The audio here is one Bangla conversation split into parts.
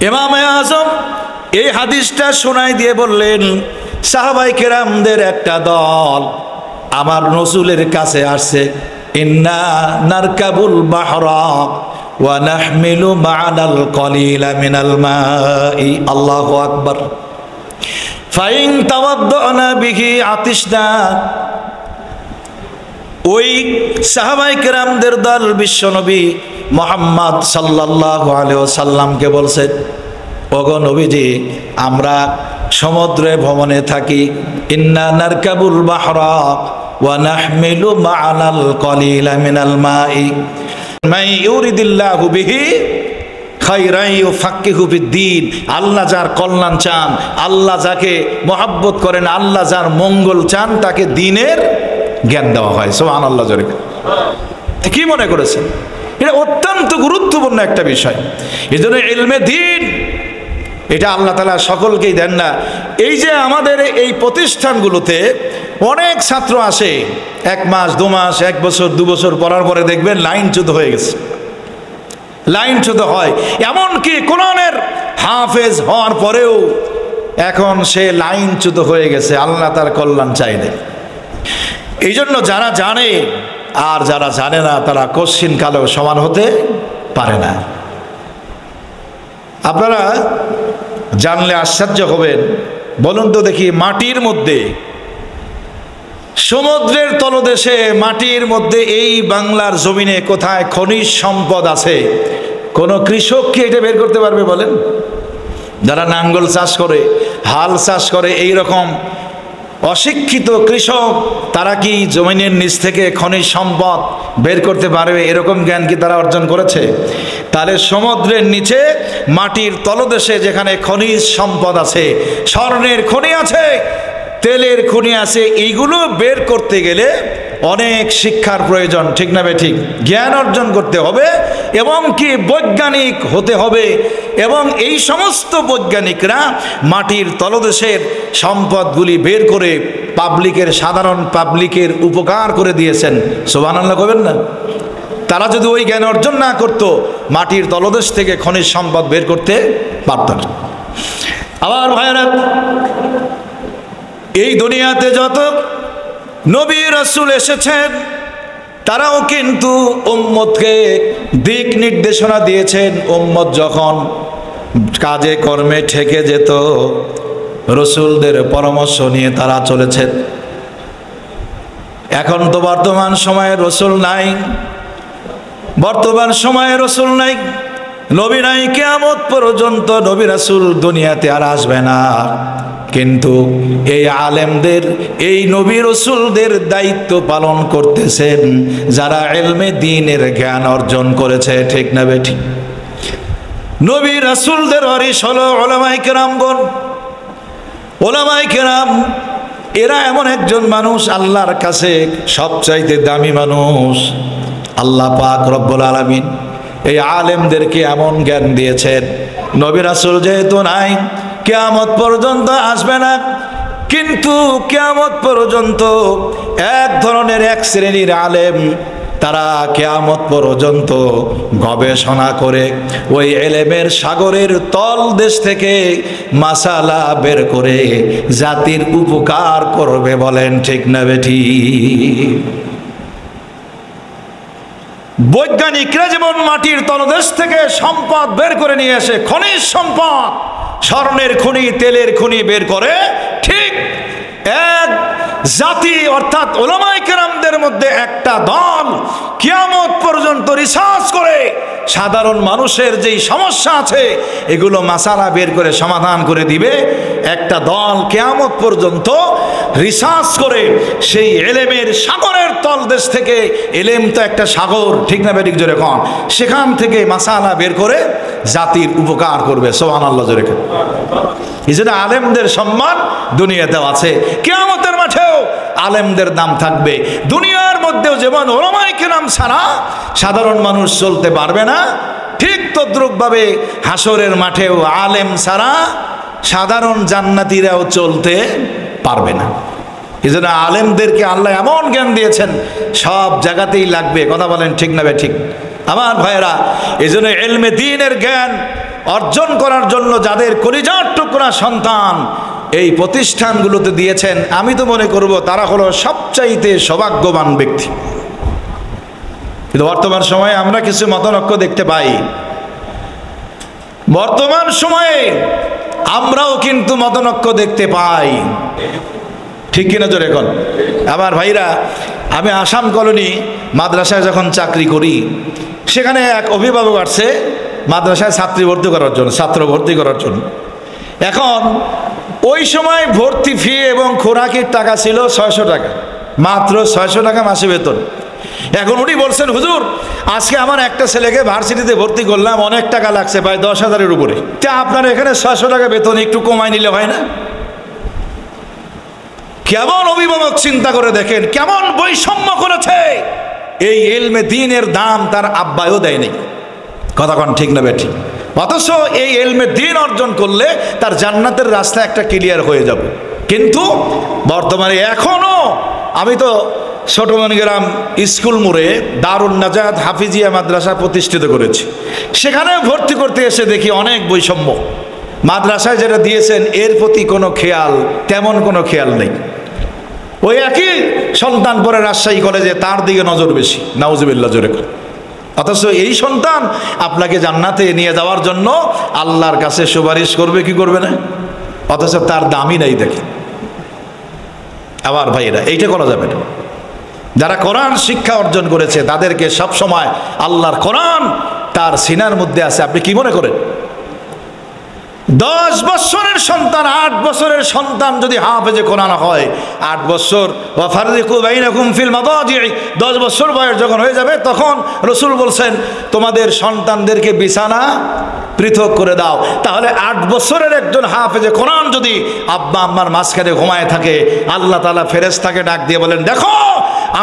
ইমামে আজম এই হাদিসটা শোনাই দিয়ে বললেন, সাহাবায়ে কেরামদের একটা দল আমার রাসূলের কাছে আসছে, ইন্না নারকাবুল বাহরা ওয়া নাহমিলু মা'নাল কলিলা মিনাল মাই। আল্লাহু আকবার। ফাইন তাওয়াদ্দানা বিহি আতিশনা। ওই সাহাবায়ে কেরামদের দল বিশ্বনবী মুহাম্মদ সাল্লাল্লাহু আলাইহি ওয়াসাল্লামকে বলছেন, ওগো নবীজি, আমরা সমুদ্রে ভ্রমণে থাকি, ইন্না নারকাবুল বাহরা ওয়া নাহমিলু মা'নাল কলিলা মিনাল মাই মাই ইউরিদিল্লাহু বিহি খায়রান ইউফাক্কিহু ফিদ্দীন। আল্লাহ যার কল্যাণ চান, আল্লাহ যাকে মহব্বত করেন, আল্লাহ যার মঙ্গল চান, তাকে দ্বীনের জ্ঞান দেওয়া হয়। সুবহানাল্লাহ। জোরে কি মনে করেছেন? এটা অত্যন্ত গুরুত্বপূর্ণ একটা বিষয়। এই জন্য ইলমে দ্বীন এটা আল্লাহ তাআলা সকলকেই দেন না। এই যে আমাদের এই প্রতিষ্ঠানগুলোতে অনেক ছাত্র আসে, 1 মাস 2 মাস 1 বছর 2 বছর পড়ার পরে দেখবেন লাইনচ্যুত হয়ে গেছে, লাইনচ্যুত হয়। এমনকি কোরআনের হাফেজ হওয়ার পরেও এখন সে লাইনচ্যুত হয়ে গেছে, আল্লাহ তার কল্যাণ চাইলে। এই জন্য যারা জানে আর যারা জানে না তারা কশ্চিন কালেও সমান হতে পারে না। আপনারা জানলে আশ্চর্য হবেন। বলুন তো দেখি, মাটির মধ্যে, সমুদ্রের তলদেশে, মাটির মধ্যে এই বাংলার জমিনে কোথায় খনিজ সম্পদ আছে? কোন কৃষক কি এটা বের করতে পারবে বলেন? যারা নাঙ্গল চাষ করে, হাল চাষ করে, এই রকম অশিক্ষিত কৃষক, তারা কি জমিনের নিচ থেকে খনিজ সম্পদ বের করতে পারবে? এরকম জ্ঞান কি তারা অর্জন করেছে? তাহলে সমুদ্রের নিচে মাটির তলদেশে যেখানে খনিজ সম্পদ আছে, স্বর্ণের খনি আছে, তেলের খনি আছে, এইগুলো বের করতে গেলে অনেক শিক্ষার প্রয়োজন, ঠিক না ঠিক? জ্ঞান অর্জন করতে হবে এবং কি বৈজ্ঞানিক হতে হবে। এবং এই সমস্ত বৈজ্ঞানিকরা মাটির তলদেশের সম্পদগুলি বের করে পাবলিকের, সাধারণ পাবলিকের উপকার করে দিয়েছেন। সুবহানাল্লাহ কইবেন না? তারা যদি ওই জ্ঞান অর্জন না করত, মাটির তলদেশ থেকে খনিজ সম্পদ বের করতে পারত না। আবার ভাইরা, এই দুনিয়াতে যত নবী রাসূল এসেছেন তারাও কিন্তু উম্মতকে দিক নির্দেশনা দিয়েছেন। উম্মত যখন কাজে কর্মে ঠেকে যেত, রাসূলদের পরামর্শ নিয়ে তারা চলেছেন। এখন তো বর্তমান সময়ে রাসূল নাই, বর্তমান সময়ে রাসূল নাই, নবী নাই, কিয়ামত পর্যন্ত নবী রাসূল দুনিয়াতে আর আসবে না। কিন্তু এই আলেমদের, এই নবী রাসূলদের দায়িত্ব পালন করতেছেন যারা ইলমে দ্বীনের জ্ঞান অর্জন করেছে, ঠিক না বেঠিক? নবী রাসূলদের ওয়ারিস হলো উলামায়ে কেরামগণ। উলামায়ে কেরাম এরা এমন একজন মানুষ, আল্লাহর কাছে সবচাইতে দামি মানুষ। আল্লাহ পাক রব্বুল আলামিন এই আলেমদেরকে এমন জ্ঞান দিয়েছেন, নবী রাসূল যেহেতু নাই, কিয়ামত পর্যন্ত আসবে না, কিন্তু কিয়ামত পর্যন্ত এক ধরনের, এক শ্রেণীর আলেম, তারা কিয়ামত পর্যন্ত গবেষণা করে ওই ইলমের সাগরের তল দেশ থেকে মাসালা বের করে জাতির উপকার করবে। বলেন ঠিক না বেঠিক? বৈজ্ঞানিকরা যেমন মাটির তলদেশ থেকে সম্পদ বের করে নিয়ে আসে, খনিজ সম্পদ, স্বর্ণের খনি, তেলের খনি বের করে, ঠিক এক জাতি অর্থাৎ উলামায়ে কেরামদের মধ্যে একটা দল কিয়ামত পর্যন্ত রিসার্চ করে সাধারণ মানুষের যেই সমস্যা আছে এগুলো মাসালা বের করে সমাধান করে দিবে। একটা দল কিয়ামত পর্যন্ত রিসার্চ করে সেই ইলমের সাগরের তলদেশ থেকে, ইলম তো একটা সাগর, ঠিক না বেঠিক? জোরে কোন, সেখান থেকে মাসালা বের করে জাতির উপকার করবে। সুবহানাল্লাহ জোরে কোন। এই জন্য আলেমদের সম্মান দুনিয়াতেও আছে, কিয়ামতের মাঠেও আলেমদের দাম থাকবে। দুনিয়ার মধ্যেও যেমন উলামায়ে কেরাম ছাড়া সাধারণ মানুষ চলতে পারবে না, ঠিক তদ্রূপভাবে হাসরের মাঠেও আলেম ছাড়া সাধারণ জান্নাতীরাও চলতে পারবে না। এই জন্য আলেমদেরকে আল্লাহ এমন জ্ঞান দিয়েছেন, সব জায়গাতেই লাগবে। কথা বলেন ঠিক না ঠিক? আমার ভাইয়েরা, এই জন্য ইলমে দ্বীনের জ্ঞান অর্জন করার জন্য যাদের কলিজার টুকরা সন্তান এই প্রতিষ্ঠানগুলোতে দিয়েছেন, আমি তো মনে করব তারা হলো সবচাইতে সৌভাগ্যবান ব্যক্তি। কিন্তু বর্তমান সময়ে আমরা কিছু মতনৈক্য দেখতে পাই। বর্তমান সময়ে আমরাও কিন্তু মতনৈক্য দেখতে পাই, ঠিক কিনা জোরে এখন? আমার ভাইরা, আমি আসাম কলোনি মাদ্রাসায় যখন চাকরি করি, সেখানে এক অভিভাবক আসছে মাদ্রাসায় ছাত্র ভর্তি করার জন্য। এখন ওই সময় ভর্তি ফি এবং খোরাকির টাকা ছিল 600 টাকা, মাত্র 600 টাকা মাসে বেতন। এখন উনি বলছেন, হুজুর আজকে আমার একটা ছেলেকে ভার্সিটিতে ভর্তি করলাম, অনেক টাকা লাগছে, প্রায় 10,000-এর উপরে। তা আপনার এখানে 600 টাকা বেতন একটু কমায় নিলে হয় না? কেমন অভিভাবক, চিন্তা করে দেখেন কেমন বৈষম্য করেছে। এই ইলমে দ্বীনের দাম তার আব্বায়ও দেয় নাই, কথা কোন ঠিক না বেঠিক? অথচ এই ইলমে দ্বীন অর্জন করলে তার জান্নাতের রাস্তা একটা ক্লিয়ার হয়ে যাবে। কিন্তু বর্তমানে এখনো, আমি তো ছোটমণিগ্রাম স্কুল মোড়ে দারুন নাজাত হাফিজিয়া মাদ্রাসা প্রতিষ্ঠিত করেছি, সেখানে ভর্তি করতে এসে দেখি অনেক বৈষম্য। মাদ্রাসায় যেটা দিয়েছেন এর প্রতি কোনো খেয়াল, তেমন কোনো খেয়াল নেই। ওই একই সন্তান পরে রাজশাহী কলেজে, তার দিকে নজর বেশি, নাউজুবিল্লাহ জোরে করে। অথচ এই সন্তান আপনাকে জান্নাতে নিয়ে যাওয়ার জন্য আল্লাহর কাছে সুপারিশ করবে কি করবে না, অথচ তার দামই নাই দেখে। আবার ভাইরা, এইটা করা যাবে না। যারা কোরআন শিক্ষা অর্জন করেছে তাদেরকে সব সময় আল্লাহর কোরআন তার সিনার মধ্যে আছে। আপনি কি মনে করেন 10 বছরের সন্তান, 8 বছরের সন্তান যদি হাফেজে কোরআন হয়, 8 বছর ওয়া ফাররিকু বাইনাকুম ফিল মাদাজি', 10 বছর বয়স যখন হয়ে যাবে তখন রাসূল বলছেন তোমাদের সন্তানদেরকে বিছানা পৃথক করে দাও। তাহলে 8 বছরের একজন হাফেজে কোরআন যদি আব্বা আম্মার মাঝখানে ঘুমায় থাকে, আল্লাহ তাআলা ফেরেশতাকে ডাক দিয়ে বলেন, দেখো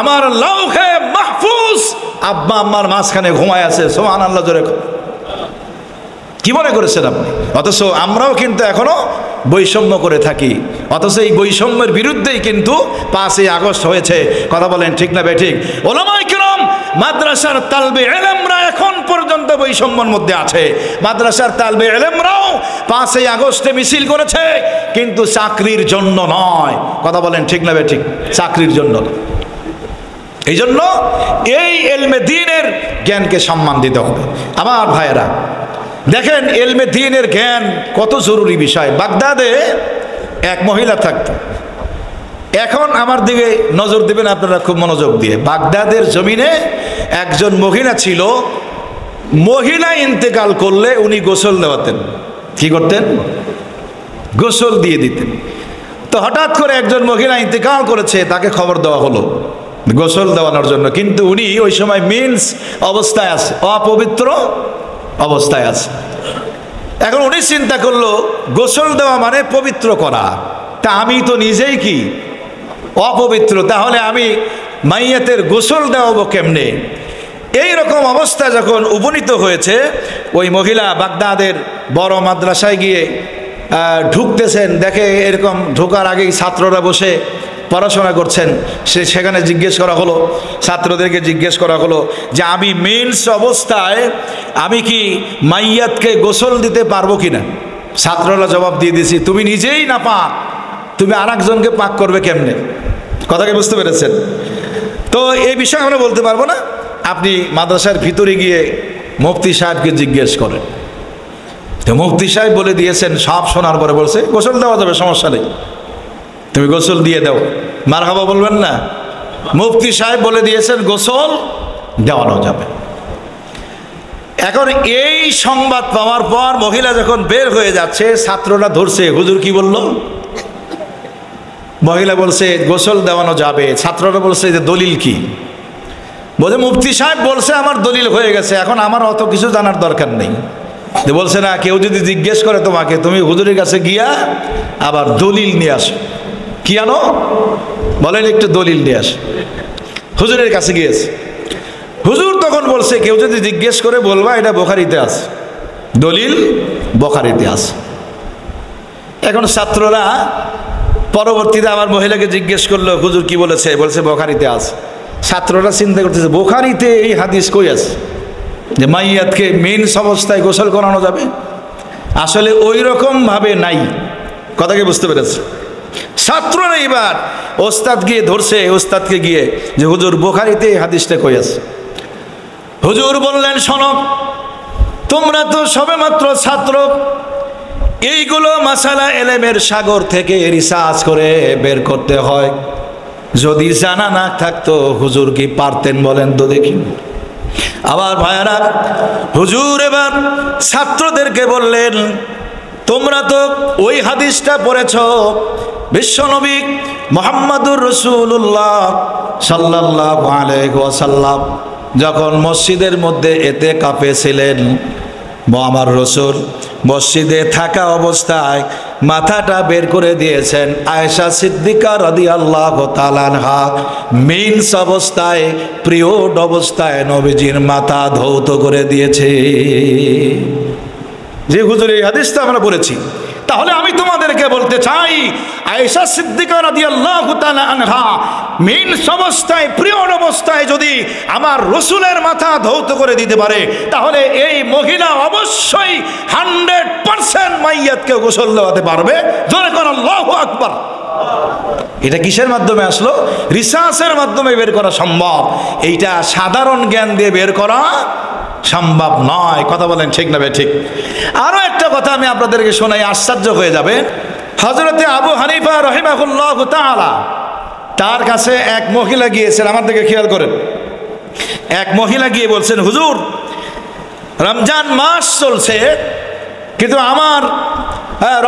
আমার লাউহে মাহফুজ আব্বা আম্মার মাঝখানে ঘুমায় আছে। সুবহানাল্লাহ জোরে। কি মনে করেছেন আপনি? অথচ আমরাও কিন্তু এখনো বৈষম্য করে থাকি। অথচ এই বৈষম্যের বিরুদ্ধেই কিন্তু 5ই আগস্ট হয়েছে, কথা বলেন ঠিক না বেঠিক? উলামায়ে কিরাম, মাদ্রাসার তালবে ইলমরা এখন পর্যন্ত বৈষম্যের মধ্যে আছে। মাদ্রাসার তালবে ইলমরাও 5ই আগস্টে মিছিল করেছে, কিন্তু চাকরির জন্য নয়, কথা বলেন ঠিক না বেঠিক? চাকরির জন্য। এই জন্য এই ইলমে দ্বীনের জ্ঞানকে সম্মান দিতে হবে। আমার ভাইয়েরা দেখেন, ইলমে দ্বীনের জ্ঞান কত জরুরি বিষয়। বাগদাদে এক মহিলা থাকতো, এখন আমার দিকে নজর দেবেন আপনারা খুব মনোযোগ দিয়ে। বাগদাদের জমিনে একজন মহিলা ছিল, মহিলা ইন্তেকাল করলে উনি গোসল দেওয়াতেন। কি করতেন? গোসল দিয়ে দিতেন। তো হঠাৎ করে একজন মহিলা ইন্তেকাল করেছে, তাকে খবর দেওয়া হলো গোসল দেওয়ানোর জন্য, কিন্তু উনি ওই সময় মিন্স অবস্থায় আছে, অপবিত্র অবস্থায় আছে। এখন উনি চিন্তা করলো গোসল দেওয়া মানে পবিত্র করা, তা আমি তো নিজেই কি অপবিত্র, তাহলে আমি মাইয়াতের গোসল দেওয়াবো কেমনে? এই রকম অবস্থা যখন উপনীত হয়েছে, ওই মহিলা বাগদাদের বড় মাদ্রাসায় গিয়ে ঢুকতেছেন, দেখে এরকম ঢোকার আগেই ছাত্ররা বসে পড়াশোনা করছেন। সেখানে জিজ্ঞেস করা হলো, ছাত্রদেরকে জিজ্ঞেস করা হলো যে আমি মেন্স অবস্থায় আমি কি মাইয়াতকে গোসল দিতে পারবো কিনা? ছাত্ররা জবাব দিয়ে দিয়েছি, তুমি নিজেই না পাক, তুমি আর একজনকে পাক করবে কেমনে? কথাকে বুঝতে পেরেছেন? তো এই বিষয়ে আমরা বলতে পারবো না। আপনি মাদ্রাসার ভিতরে গিয়ে মুফতি সাহেবকে জিজ্ঞেস করেন, তো মুফতি সাহেব বলে দিয়েছেন। সব শোনার পরে বলছে গোসল দেওয়া যাবে, সমস্যা নেই, তুমি গোসল দিয়ে দাও। মারহাবা বলবেন না? মুফতি সাহেব বলে দিয়েছেন গোসল দেওয়ানো যাবে। এখন এই সংবাদ পাওয়ার পর মহিলা যখন বের হয়ে যাচ্ছে, ছাত্ররা ধরছে, হুজুর কি বলল? মহিলা বলছে গোসল দেওয়ানো যাবে। ছাত্ররা বলছে যে দলিল কি? বলে মুফতি সাহেব বলছে আমার দলিল হয়ে গেছে, এখন আমার অত কিছু জানার দরকার নেই। বলছে না, কেউ যদি জিজ্ঞেস করে তোমাকে, তুমি হুজুরের কাছে গিয়া আবার দলিল নিয়ে আসো। কি আনো? বলেন একটু দলিল নিয়ে আসো। হুজুরের কাছে গিয়েছে, হুজুর তখন বলছে কেউ যদি জিজ্ঞেস করে বলবা এটা বুখারীতে আছে, দলিল বুখারীতে আছে। এখন ছাত্ররা পরবর্তীতে আমার মহিলাকে জিজ্ঞেস করলো হুজুর কি বলেছে? বলছে বুখারীতে আছে। ছাত্ররা চিন্তা করতেছে বুখারীতে এই হাদিস কই আছে? যে মাইয়াতকে মেন্স অবস্থায় গোসল করানো যাবে? আসলে ওই রকম ভাবে নাই। কথা কি বুঝতে পেরেছে? ছাত্ররা এবার ওস্তাদ গিয়ে ধরছে, ওস্তাদকে গিয়ে যে হুজুর বুখারীতে হাদিসটা কই আছে। হুজুর বললেন, শোনো, তোমরা তো সবেমাত্র ছাত্র, এইগুলো মাসালা এলেমের সাগর থেকে রিসার্চ করে বের করতে হয়। যদি জানা না থাকতো হুজুর কি পারতেন বলেন তো দেখি? আবার ভাইয়ারা, হুজুর এবার ছাত্রদেরকে বললেন, তোমরা তো ওই হাদিসটা পড়েছ, বিশ্বনবী মুহাম্মদুর রাসূলুল্লাহ সাল্লাল্লাহু আলাইহি ওয়াসাল্লাম যখন মসজিদের মধ্যে ইতিকাফে ছিলেন, আমার রাসূল মসজিদে থাকা অবস্থায় মাথাটা বের করে দিয়েছেন। আয়েশা সিদ্দিকা রাদিয়াল্লাহু তাআলা আনহা মেন্স অবস্থায়, পিরিয়ড অবস্থায় নবীজির মাথা ধৌত করে দিয়েছে। যে হুজুর এই হাদিসটা আমরা পড়েছি, তাহলে আমি তোমাদেরকে বলতে চাই, আয়েশা সিদ্দিকা রাদিয়াল্লাহু তাআলা আনহা মেন্স অবস্থায়, পিরিয়ড অবস্থায় যদি আমার রাসূলের মাথা ধৌত করে দিতে পারে, তাহলে এই মহিলা অবশ্যই 100% মাইয়াতকে গোসল দেওয়াতে পারবে। জোরে কোন আল্লাহু আকবার। এটা কিসের মাধ্যমে আসলো? রিসার্চের মাধ্যমে বের করা সম্ভব। এইটা সাধারণ জ্ঞান দিয়ে বের করা সম্ভব নয়। কথা বলেন ঠিক না? ঠিক। আরো একটা কথা আমি আপনাদেরকে শোনাই, আশ্চর্য হয়ে যাবে। হযরতে আবু হানিফা রাহিমাহুল্লাহু তাআলা, তার কাছে এক মহিলা গিয়েছেন, আমার দিকে খেয়াল করেন। এক মহিলা গিয়ে বলছেন, হুজুর রমজান মাস চলছে, কিন্তু আমার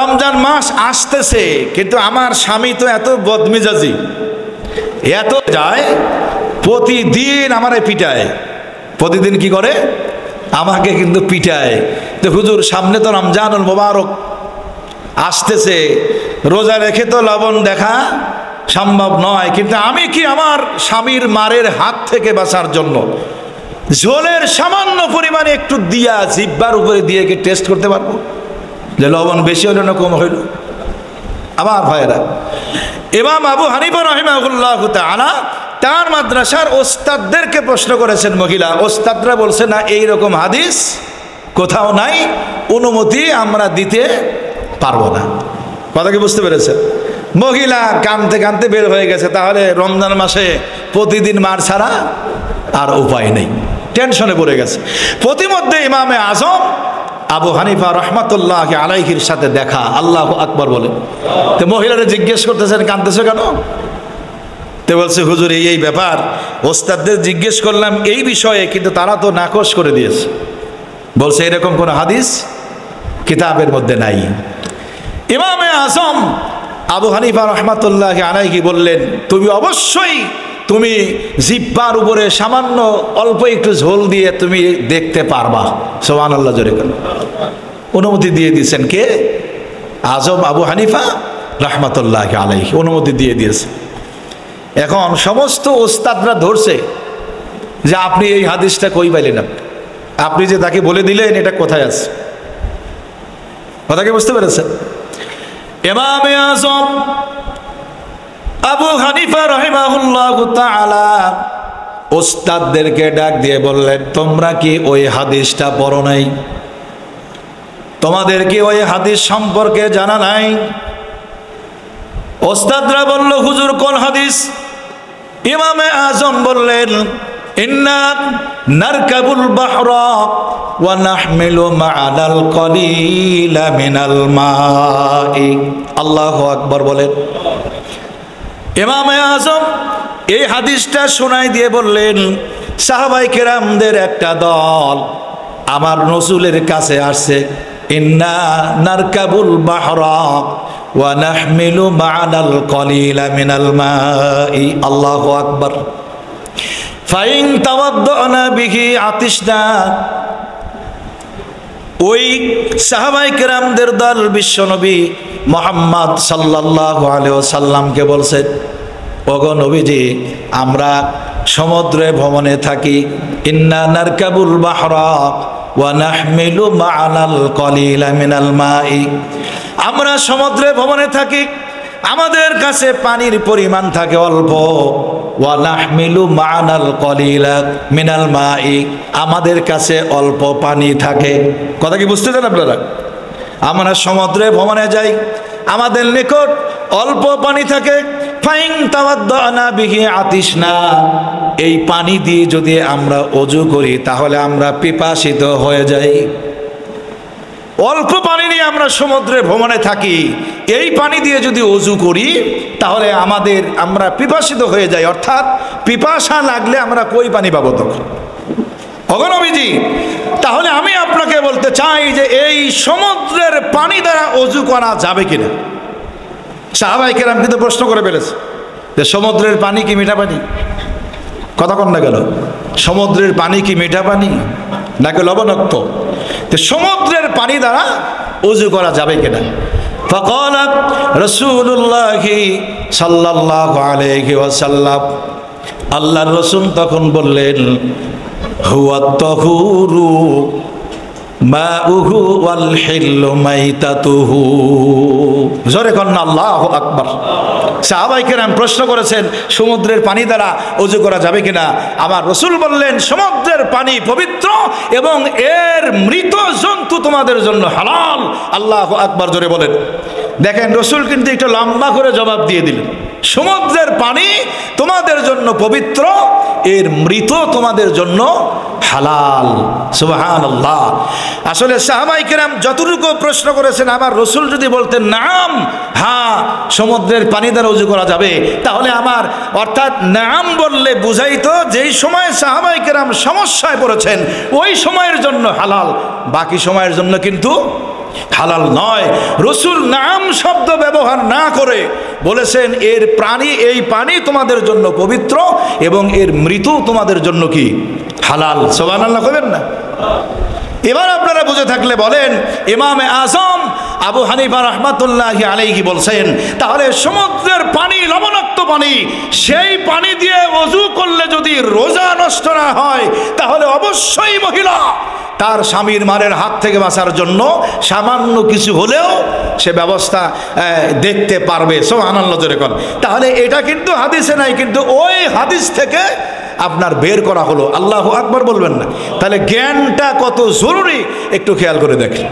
রমজান মাস আসতেছে, কিন্তু আমার স্বামী তো এত বদমেজাজি, এত যায়, প্রতিদিন আমারে পিটায়। প্রতিদিন কি করে? আমাকে কিন্তু পিটায়। তো হুজুর সামনে তো রমজানুল মুবারক আসতেছে, রোজা রেখে তো লবণ দেখা সম্ভব নয়, কিন্তু আমি কি আমার স্বামীর মারের হাত থেকে বাঁচার জন্য ঝোলের সামান্য পরিমাণে একটু দিয়া জিহ্বার উপরে দিয়ে কি টেস্ট করতে পারবো যে লবণ বেশি হলো না কম হইল? আমার ভাইয়েরা, ইমাম আবু হানিফা রাহিমাহুল্লাহু তাআলা তার মাদ্রাসার ওস্তাদদেরকে প্রশ্ন করেছেন মহিলা। ওস্তাদরা বলছে, না, এইরকম হাদিস কোথাও নাই, অনুমতি আমরা দিতে পারবো না। কথা কি বুঝতে পেরেছেন? মহিলা কানতে কানতে বের হয়ে গেছে। তাহলে রমজান মাসে প্রতিদিন মার ছাড়া আর উপায় নেই, টেনশনে পড়ে গেছে। প্রতিমধ্যে ইমামে আজম আবু হানিফা রহমাতুল্লাহ আলাইহির সাথে দেখা। আল্লাহু আকবার বলে। তো মহিলারা জিজ্ঞেস করতেছেন, কানতেছো কেন? তো বলছে, হুজুর এই ব্যাপার, ওস্তাদদের জিজ্ঞেস করলাম এই বিষয়ে, কিন্তু তারা তো নাকচ করে দিয়েছে। বলছে এরকম কোন হাদিস কিতাবের মধ্যে নাই। ইমামে আজম আবু হানিফা রহমাতুল্লাহ আলাইহি বললেন, তুমি অবশ্যই তুমি জিহ্বার উপরে সামান্য অল্প একটু ঝোল দিয়ে তুমি দেখতে পারবা। সুবহানাল্লাহ, জোরে বলেন। অনুমতি দিয়ে দিয়েছেন কে? আজম আবু হানিফা রহমাতুল্লাহ আলাইহি অনুমতি দিয়ে দিয়েছে। এখন সমস্ত ওস্তাদরা ধরছে যে আপনি এই হাদিসটা কই পাইলেন? আপনি যে তাকে বলে দিলেন, এটা কোথায় আছে? কথাকে বুঝতে পেরেছেন? ইমামে আজম আবু হানিফা রাহিমাহুল্লাহু তাআলা ওস্তাদদেরকে ডাক দিয়ে বললেন, তোমরা কি ওই হাদিসটা পড়ো নাই? তোমাদের কি ওই হাদিস সম্পর্কে জানা নাই? ওস্তাদরা বলল, হুজুর কোন হাদিস? ইমামে আজম বললেন, ইন্না নারকাবুল বাহরা ওয়া নাহমিলু মা'ানাল কলিলা মিনাল মাই। আল্লাহু আকবার বলেন। ইমামে আজম এই হাদিসটা শোনাই দিয়ে বললেন, সাহাবায়ে কেরামদের একটা দল আমার রাসূলের কাছে আসছে, ইন্না নারকাবুল বাহরা ওয়া নাহমিলু মা'ানাল কলিলা মিনাল মাই। আল্লাহু আকবার। ফাইন তাওয়াদ্দানা বিহি আতিশনা। ওই সাহাবায়ে কেরামদের দল বিশ্বনবী মুহাম্মদ সাল্লাল্লাহু আলাইহি ওয়াসাল্লামকে বলছে, ওগো নবীজি, আমরা সমুদ্রে ভ্রমণে থাকি, ইন্না নারকাবুল বাহরা ওয়া নাহমিলু মা'ানাল কলিলা মিনাল মাই। আমরা সমুদ্রে ভ্রমণে থাকি, আমাদের কাছে পানির পরিমাণ থাকে অল্প, ওয়া নাহমিলু মা'নাল কলিলা মিনাল মাই, আমাদের কাছে অল্প পানি থাকে। কথা কি বুঝতেছেন আপনারা? আমরা সমুদ্রে ভ্রমণে যাই, আমাদের নিকট অল্প পানি থাকে। ফাইন তাওয়াদ্দানা বিহি আতিশনা, এই পানি দিয়ে যদি আমরা ওযু করি তাহলে আমরা পিপাসিত হয়ে যাই। অল্প পানি নিয়ে আমরা সমুদ্রে ভ্রমণে থাকি, এই পানি দিয়ে যদি ওযু করি তাহলে আমরা পিপাসিত হয়ে যাই, অর্থাৎ পিপাসা লাগলে আমরা কই পানি পাবো তখন? ওগো নবীজি, তাহলে আমি আপনাকে বলতে চাই যে এই সমুদ্রের পানি দ্বারা ওযু করা যাবে কিনা? সাহাবায়ে কেরাম কিন্তু প্রশ্ন করে ফেলেছে যে সমুদ্রের পানি কি মিঠা পানি? কথা কন না গেল, সমুদ্রের পানি কি মিঠা পানি নাকি লবণাক্ত? তো সমুদ্রের পানি দ্বারা ওযু করা যাবে কিনা? فقال رسول الله সাল্লাল্লাহু আলাইহি ওয়াসাল্লাম, আল্লাহর রাসূল তখন বললেন, হুয়া তাহুরু মাউহু ওয়াল হিল্লু মাইতাতুহু। জোরে কন না আল্লাহু আকবার। সাহাবায়ে কেরাম প্রশ্ন করেছেন সমুদ্রের পানি দ্বারা ওযু করা যাবে কিনা? আমার রাসূল বললেন, সমুদ্রের পানি পবিত্র এবং এর মৃত জন্তু তোমাদের জন্য হালাল। আল্লাহু আকবার জোরে বলেন। দেখেন রাসূল কিন্তু একটু লম্বা করে জবাব দিয়ে দিলেন, সমুদ্রের পানি তোমাদের জন্য পবিত্র, এর মৃত তোমাদের জন্য হালাল। সুবহানাল্লাহ। আসলে সাহাবায়ে কেরাম যতটুকু প্রশ্ন করেছেন, আবার রাসূল যদি বলতেন নাম, হ্যাঁ সমুদ্রের পানি দ্বারা ওযু করা যাবে, তাহলে অর্থাৎ নাম বললে বুঝাইতো যেই সময় সাহাবায়ে কেরাম সমস্যায় পড়েছেন ওই সময়ের জন্য হালাল, বাকি সময়ের জন্য কিন্তু হালাল নয়। রাসূল নাম শব্দ ব্যবহার না করে বলেছেন এই পানি তোমাদের জন্য পবিত্র এবং এর মৃত তোমাদের জন্য কি হালাল। সুবহানাল্লাহ কইবেন না? এবার আপনারা বুঝে থাকলে বলেন, ইমামে আযম আবু হানিফা রাহমাতুল্লাহি আলাইহি বলছেন, তাহলে সমুদ্রের পানি লবণাক্ত পানি, সেই পানি দিয়ে ওযু করলে যদি রোজা নষ্ট না হয় তাহলে অবশ্যই মহিলা তার স্বামীর মারের হাত থেকে বাঁচার জন্য সামান্য কিছু হলেও সে ব্যবস্থা দেখতে পারবে। সুবহানাল্লাহ জোরে কোন। তাহলে এটা কিন্তু হাদিসে নাই, কিন্তু ওই হাদিস থেকে আপনার বের করা হলো। আল্লাহু আকবার বলবেন না? তাহলে জ্ঞানটা কত জরুরি একটু খেয়াল করে দেখেন।